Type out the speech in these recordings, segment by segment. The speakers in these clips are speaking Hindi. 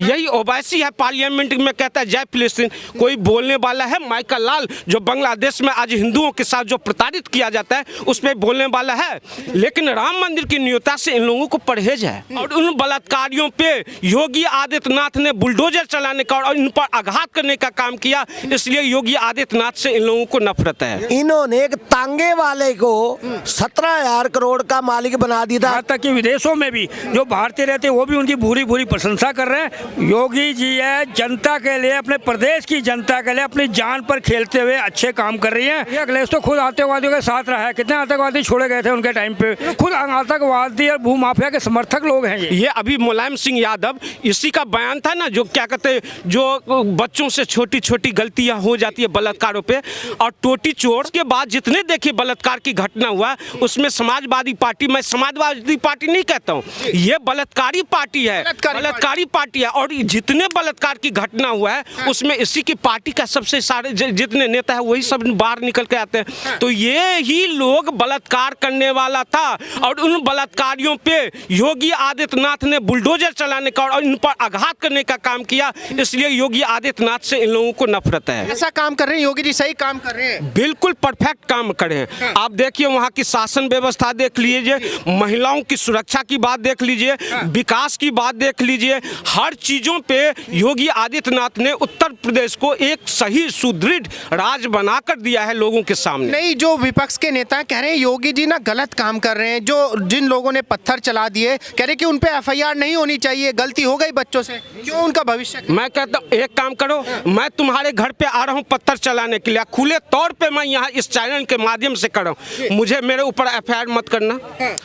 यही ओवैसी है, पार्लियामेंट में कहता है जय फिलिस्तीन। कोई बोलने वाला है माइकल लाल, जो बांग्लादेश में आज हिंदुओं के साथ जो प्रताड़ित किया जाता है उस पर बोलने वाला है। लेकिन राम मंदिर की न्योता से इन लोगों को परहेज है। और उन बलात्कारियों पे योगी आदित्यनाथ ने बुलडोजर चलाने का और इन पर आघात करने का काम किया, इसलिए योगी आदित्यनाथ से इन लोगों को नफरत है। इन्होंने एक तांगे वाले को 17,000 करोड़ का मालिक बना दिया। यहाँ तक कि विदेशों में भी जो भारतीय रहते हैं वो भी उनकी भूरी भूरी प्रशंसा कर रहे हैं। योगी जी है जनता के लिए, अपने प्रदेश की जनता के लिए अपनी जान पर खेलते हुए अच्छे काम कर रही है। ये अखिलेश तो खुद आतंकवादियों के साथ रहा है, कितने आतंकवादी छोड़े गए थे उनके टाइम पे। खुद आतंकवादी और भूमाफिया के समर्थक लोग हैं ये अभी मुलायम सिंह यादव, इसी का बयान था ना, जो क्या कहते हैं, जो बच्चों से छोटी छोटी गलतियां हो जाती है बलात्कारों पे, और टोटी चोर के बाद जितने देखिए बलात्कार की घटना हुआ उसमें समाजवादी पार्टी, मैं समाजवादी पार्टी नहीं कहता हूँ, ये बलात्कारी पार्टी है, बलात्कारी पार्टी है। और जितने बलात्कार की घटना हुआ है उसमें इसी की पार्टी का सबसे सारे जितने नेता है वही सब बाहर निकल के आते हैं। तो ये ही लोग बलात्कार करने वाला था और उन बलात्कारियों पे योगी आदित्यनाथ ने बुलडोजर चलाने का और इन पर आघात करने का काम किया, इसलिए योगी आदित्यनाथ से इन लोगों को नफरत है। ऐसा काम कर रहे हैं योगी जी, सही काम कर रहे हैं, बिल्कुल परफेक्ट काम कर रहे हैं। आप देखिए वहाँ की शासन व्यवस्था देख लीजिए, महिलाओं की सुरक्षा की बात देख लीजिए, विकास की बात देख लीजिए, हर चीजों पे योगी आदित्यनाथ ने उत्तर प्रदेश को एक सही सुदृढ़ राज्य बनाकर दिया है लोगों के सामने। नहीं, जो विपक्ष के नेता कह रहे हैं योगी जी ना गलत काम कर रहे हैं, जो जिन लोगों ने पत्थर चला दिए कह रहे कि उन पे एफआईआर नहीं होनी चाहिए, गलती हो गई बच्चों से, क्यों उनका भविष्य। मैं कहता हूँ एक काम करो, मैं तुम्हारे घर पे आ रहा हूँ पत्थर चलाने के लिए, खुले तौर पे मैं यहाँ इस चैनल के माध्यम से कर रहा हूँ, मुझे मेरे ऊपर एफआईआर मत करना।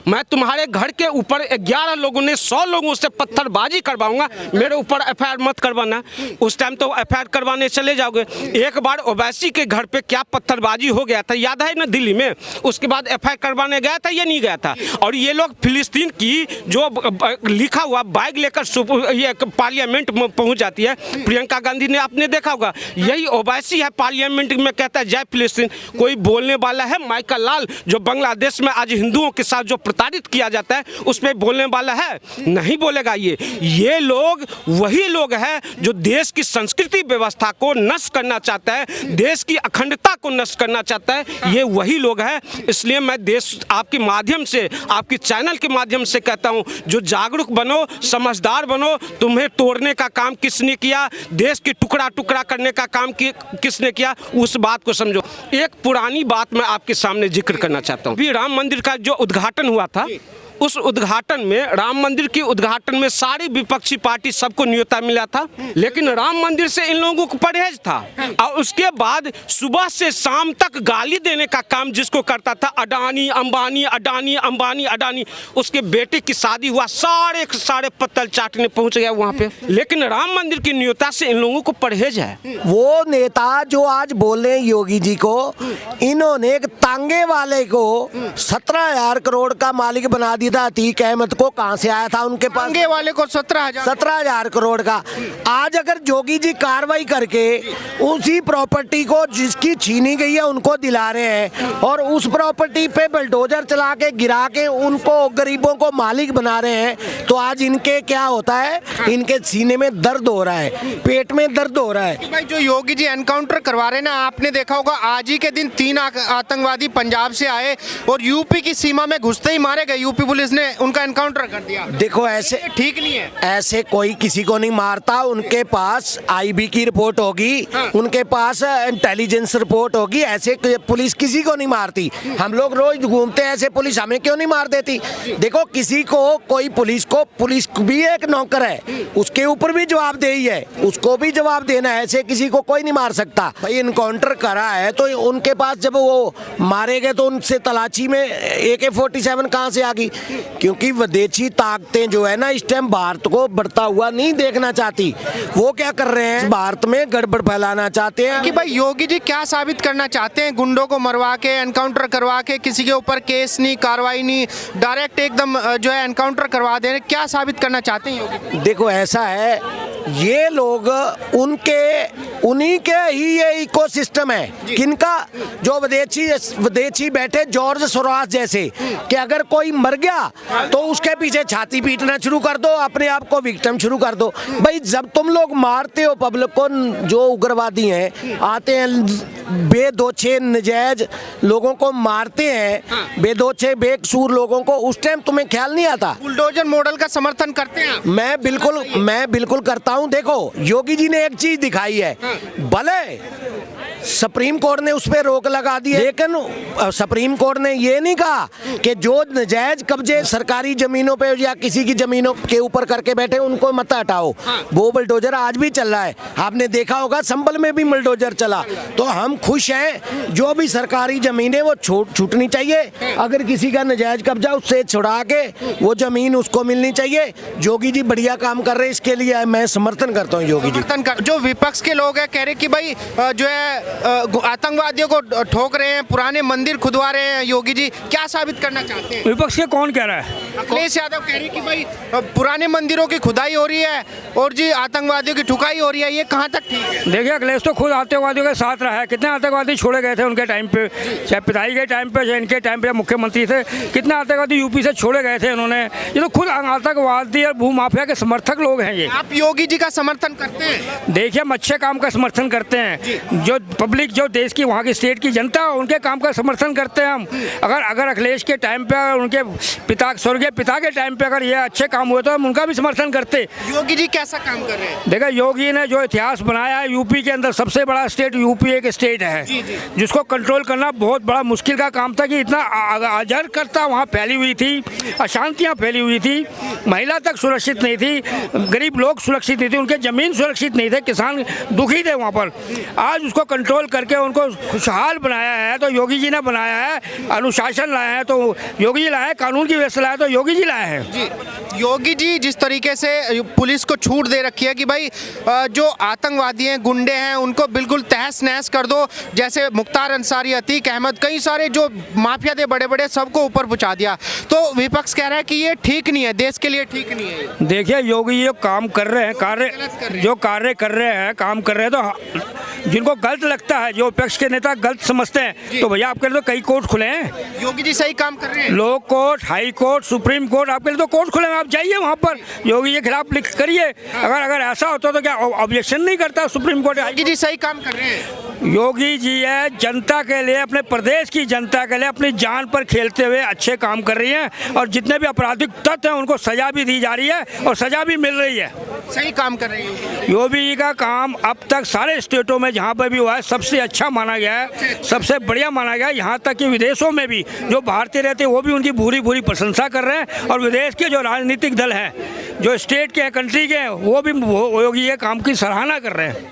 मैं तुम्हारे घर के ऊपर 11 लोगों ने 100 लोगों से पत्थरबाजी करवाऊंगा, मेरे ऊपर एफआईआर मत करवाना। उस टाइम तो एफआईआर करवाने चले जाओगे। एक बार ओवैसी के घर पे क्या पत्थरबाजी हो गया था याद है ना, दिल्ली में, उसके बाद एफआईआर करवाने गया था या नहीं गया था। और ये लोग फिलिस्तीन की जो लिखा हुआ बैग लेकर ये पार्लियामेंट में पहुंच जाती है, प्रियंका गांधी ने आपने देखा होगा, यही ओवैसी है, पार्लियामेंट में कहता है जय फिलिस्तीन। कोई बोलने वाला है माइकल लाल, जो बांग्लादेश में आज हिंदुओं के साथ जो प्रताड़ित किया जाता है उस पर बोलने वाला है, नहीं बोलेगा। ये लोग वही लोग हैं जो देश की संस्कृति व्यवस्था को नष्ट करना चाहता है, देश की अखंडता को नष्ट करना चाहता है, ये वही लोग हैं। इसलिए मैं देश आपके माध्यम से, आपके चैनल के माध्यम से कहता हूं, जो जागरूक बनो, समझदार बनो। तुम्हें तोड़ने का काम किसने किया, देश की टुकड़ा टुकड़ा करने का काम किसने किया, उस बात को समझो। एक पुरानी बात मैं आपके सामने जिक्र करना चाहता हूँ। अभी राम मंदिर का जो उद्घाटन हुआ था, उस उद्घाटन में, राम मंदिर के उद्घाटन में सारी विपक्षी पार्टी सबको न्योता मिला था, लेकिन राम मंदिर से इन लोगों को परहेज था। और उसके बाद सुबह से शाम तक गाली देने का काम जिसको करता था, अडानी अंबानी, अडानी अंबानी, अडानी। उसके बेटे की शादी हुआ, सारे पत्तल चाटने पहुंच गया वहां पे, लेकिन राम मंदिर की न्योता से इन लोगों को परहेज है। वो नेता जो आज बोल रहे हैं योगी जी को, इन्होंने एक तांगे वाले को 17,000 करोड़ का मालिक बना दिया। अतीक अहमद को कहां से आया था उनके पास, तांगे वाले को 17,000 करोड़ का। आज अगर योगी जी कार्रवाई करके उसी प्रॉपर्टी को जिसकी छीनी गई है उनको दिला रहे हैं, और उस प्रॉपर्टी पे बुलडोजर चला के गिरा के उनको गरीबों को मालिक बना रहे हैं, तो आज इनके क्या होता है, इनके सीने में दर्द हो रहा है, पेट में दर्द हो रहा है। भाई जो योगी जी एनकाउंटर करवा रहे हैं ना, आपने देखा होगा आज ही के दिन 3 आतंकवादी पंजाब से आए और यूपी की सीमा में घुसते ही मारे गए, यूपी पुलिस ने उनका एनकाउंटर कर दिया। देखो ऐसे ठीक नहीं है, ऐसे कोई किसी को नहीं मारता। उनके पास आईबी की रिपोर्ट होगी, उनके पास इंटेलिजेंस रिपोर्ट होगी, ऐसे पुलिस किसी को नहीं मारती। हम लोग रोज घूमते हैं, ऐसे पुलिस हमें क्यों नहीं मार देती। देखो किसी को, कोई पुलिस भी एक नौकर है, उसके ऊपर भी जवाबदेही है, उसको भी जवाब देना है, ऐसे किसी को कोई नहीं मार सकता। भाई इनकाउंटर करा है तो उनके पास जब वो मारे गए तो उनसे तलाशी में AK-47 कहाँ से आ गई, क्योंकि विदेशी ताकतें जो है ना इस टाइम भारत को बढ़ता हुआ नहीं देखना चाहती। वो क्या कर रहे हैं, भारत में गड़बड़ फैलाना चाहते हैं। कि भाई योगी जी क्या साबित करना चाहते हैं, गुंडों को मरवा के, एनकाउंटर करवा के, किसी के ऊपर केस नहीं, कार्रवाई नहीं, डायरेक्ट एकदम जो है एनकाउंटर करवा दे रहे, क्या साबित करना चाहते हैं योगी? देखो ऐसा है, ये लोग उनके उन्हीं के ही ये इकोसिस्टम है। किनका? जो विदेशी बैठे जॉर्ज सोरोस जैसे, कि अगर कोई मर गया तो उसके पीछे छाती पीटना शुरू कर दो, अपने आप को विक्टिम शुरू कर दो। भाई जब तुम लोग मारते हो पब्लिक को, जो उग्रवादी हैं आते हैं बेदोछे नजायज लोगों को मारते हैं, बेदोछे बेकसूर लोगों को, उस टाइम तुम्हें ख्याल नहीं आता? बुलडोजर मॉडल का समर्थन करते हैं आप? मैं बिल्कुल करता हूं। देखो योगी जी ने एक चीज दिखाई है, भले सुप्रीम कोर्ट ने उस पर रोक लगा दी, लेकिन सुप्रीम कोर्ट ने ये नहीं कहा कि जो नजायज कब्जे सरकारी जमीनों पे या किसी की जमीनों के ऊपर करके बैठे उनको मत हटाओ। वो बुलडोजर आज भी चल रहा है, आपने देखा होगा संभल में भी बुलडोजर चला। तो हम खुश हैं, जो भी सरकारी जमीन है वो छूटनी चाहिए। अगर किसी का नजायज कब्जा उससे छुड़ा के वो जमीन उसको मिलनी चाहिए। योगी जी बढ़िया काम कर रहे हैं, इसके लिए मैं समर्थन करता हूँ योगी जी। जो विपक्ष के लोग हैं कह रहे कि भाई जो है आतंकवादियों को ठोक रहे हैं, पुराने मंदिर खुदवा रहे हैं, योगी जी क्या साबित करना चाहते हैं? विपक्ष के कौन कह रहा है? अखिलेश यादव कह रहे हैं कि भाई पुराने मंदिरों की खुदाई हो रही है और जी आतंकवादियों की ठुकाई हो रही है, ये कहाँ तक ठीक है? देखिए अखिलेश तो खुद आतंकवादियों के साथ रहा है। कितने आतंकवादी छोड़े गए थे उनके टाइम पे, चाहे पिताई के टाइम पे, चाहे इनके टाइम पे मुख्यमंत्री थे, कितने आतंकवादी यूपी से छोड़े गए थे इन्होंने। ये तो खुद आतंकवादी और भूमाफिया के समर्थक लोग हैं ये। आप योगी जी का समर्थन करते हैं? देखिए हम अच्छे काम का समर्थन करते हैं, जो पब्लिक, जो देश की, वहाँ की स्टेट की जनता, उनके काम का समर्थन करते हैं हम। अगर अखिलेश के टाइम पे, उनके पिता, स्वर्गीय पिता के टाइम पे अगर ये अच्छे काम हुए तो हम उनका भी समर्थन करते। योगी जी कैसा काम कर रहे हैं? देखा योगी ने जो इतिहास बनाया है, यूपी के अंदर सबसे बड़ा स्टेट यूपी एक स्टेट है, जिसको कंट्रोल करना बहुत बड़ा मुश्किल का काम था। कि इतना अराजकता वहाँ फैली हुई थी, अशांतियाँ फैली हुई थी, महिला तक सुरक्षित नहीं थी, गरीब लोग सुरक्षित नहीं थे, उनके जमीन सुरक्षित नहीं थे, किसान दुखी थे वहाँ पर। आज उसको कंट्रोल करके उनको खुशहाल बनाया है तो योगी जी ने बनाया है। अनुशासन लाया है तो योगी जी लाए हैं, कानून की व्यवस्था लाया तो योगी जी लाए हैं। जी योगी जी जिस तरीके से पुलिस को छूट दे रखी है कि भाई जो आतंकवादी हैं, गुंडे हैं, उनको बिल्कुल तहस नहस कर दो, जैसे मुख्तार अंसारी, अतीक अहमद, कई सारे जो माफिया थे बड़े बड़े, सबको ऊपर पहुंचा दिया, तो विपक्ष कह रहा है कि ये ठीक नहीं है, देश के लिए ठीक नहीं है। देखिए योगी ये काम कर रहे हैं, कार्य कर रहे हैं, काम कर रहे हैं, तो जिनको गलत लगता है, जो विपक्ष के नेता गलत समझते हैं, तो भैया आपके लिए तो कई कोर्ट खुले हैं। योगी जी सही काम कर रहे हैं। लोक court, high court, supreme court, आपके लिए तो कोर्ट खुले हैं, आप जाइए वहाँ पर, योगी के खिलाफ लिख करिए। अगर ऐसा होता तो क्या ऑब्जेक्शन नहीं करता सुप्रीम कोर्ट? योगी जी सही काम कर रहे हैं। योगी जी है जनता के लिए, अपने प्रदेश की जनता के लिए अपनी जान पर खेलते हुए अच्छे काम कर रही हैं, और जितने भी आपराधिक तत्व हैं उनको सजा भी दी जा रही है और सजा भी मिल रही है। सही काम कर रही है योगी जी का काम अब तक सारे स्टेटों में जहाँ पर भी हुआ है सबसे अच्छा माना गया है, सबसे बढ़िया माना गया है। यहाँ तक कि विदेशों में भी जो भारतीय रहते हैं वो भी उनकी भूरी भूरी प्रशंसा कर रहे हैं, और विदेश के जो राजनीतिक दल हैं, जो स्टेट के हैं, कंट्री के हैं, वो भी योगी के काम की सराहना कर रहे हैं।